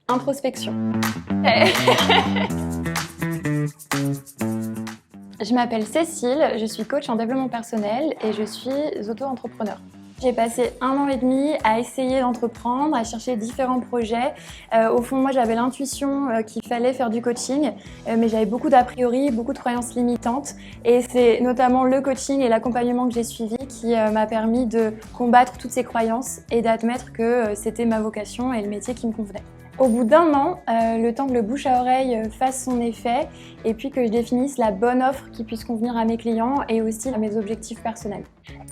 Introspection. Je m'appelle Cécile, je suis coach en développement personnel et je suis auto-entrepreneur. J'ai passé 1 an et demi à essayer d'entreprendre, à chercher différents projets. Au fond, moi, j'avais l'intuition qu'il fallait faire du coaching, mais j'avais beaucoup d'a priori, beaucoup de croyances limitantes. Et c'est notamment le coaching et l'accompagnement que j'ai suivi qui m'a permis de combattre toutes ces croyances et d'admettre que c'était ma vocation et le métier qui me convenait. Au bout d'1 an, le temps que le bouche à oreille fasse son effet et puis que je définisse la bonne offre qui puisse convenir à mes clients et aussi à mes objectifs personnels.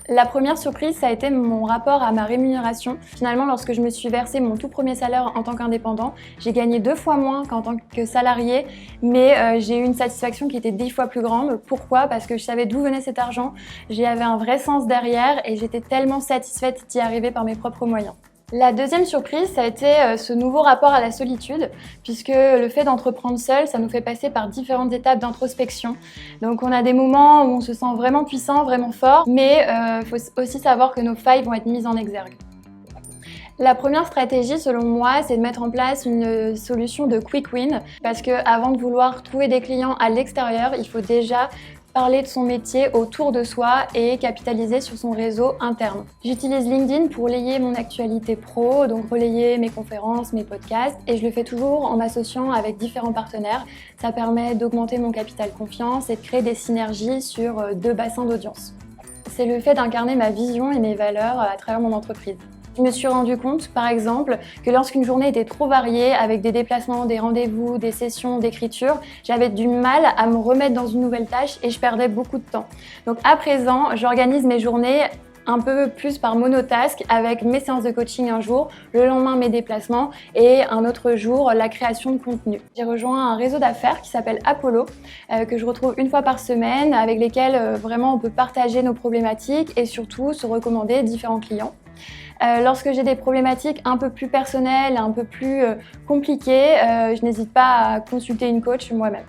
La première surprise, ça a été mon rapport à ma rémunération. Finalement, lorsque je me suis versé mon tout premier salaire en tant qu'indépendant, j'ai gagné 2 fois moins qu'en tant que salarié, mais j'ai eu une satisfaction qui était 10 fois plus grande. Pourquoi ? Parce que je savais d'où venait cet argent, j'avais un vrai sens derrière et j'étais tellement satisfaite d'y arriver par mes propres moyens. La deuxième surprise, ça a été ce nouveau rapport à la solitude, puisque le fait d'entreprendre seul, ça nous fait passer par différentes étapes d'introspection. Donc on a des moments où on se sent vraiment puissant, vraiment fort, mais faut aussi savoir que nos failles vont être mises en exergue. La première stratégie, selon moi, c'est de mettre en place une solution de quick win, parce qu'avant de vouloir trouver des clients à l'extérieur, il faut déjà parler de son métier autour de soi et capitaliser sur son réseau interne. J'utilise LinkedIn pour relayer mon actualité pro, donc relayer mes conférences, mes podcasts, et je le fais toujours en m'associant avec différents partenaires. Ça permet d'augmenter mon capital confiance et de créer des synergies sur 2 bassins d'audience. C'est le fait d'incarner ma vision et mes valeurs à travers mon entreprise. Je me suis rendu compte, par exemple, que lorsqu'une journée était trop variée, avec des déplacements, des rendez-vous, des sessions d'écriture, j'avais du mal à me remettre dans une nouvelle tâche et je perdais beaucoup de temps. Donc à présent, j'organise mes journées un peu plus par monotask avec mes séances de coaching un jour, le lendemain mes déplacements et un autre jour la création de contenu. J'ai rejoint un réseau d'affaires qui s'appelle Apollo, que je retrouve 1 fois par semaine, avec lesquels vraiment on peut partager nos problématiques et surtout se recommander différents clients. Lorsque j'ai des problématiques un peu plus personnelles, un peu plus compliquées, je n'hésite pas à consulter une coach moi-même.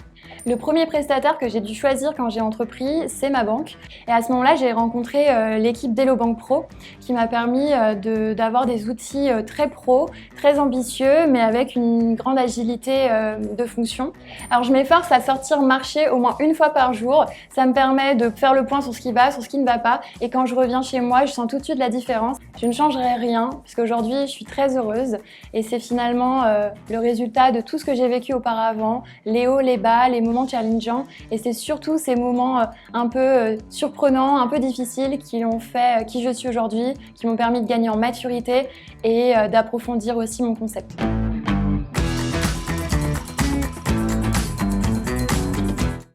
Le premier prestataire que j'ai dû choisir quand j'ai entrepris, c'est ma banque. Et à ce moment-là, j'ai rencontré l'équipe d'Hello Bank Pro qui m'a permis d'avoir des outils très pro, très ambitieux, mais avec une grande agilité de fonction. Alors je m'efforce à sortir marcher au moins 1 fois par jour. Ça me permet de faire le point sur ce qui va, sur ce qui ne va pas. Et quand je reviens chez moi, je sens tout de suite la différence. Je ne changerai rien, puisqu'aujourd'hui, je suis très heureuse. Et c'est finalement le résultat de tout ce que j'ai vécu auparavant, les hauts, les bas, les moments challengeants, et c'est surtout ces moments un peu surprenants, un peu difficiles qui ont fait qui je suis aujourd'hui, qui m'ont permis de gagner en maturité et d'approfondir aussi mon concept.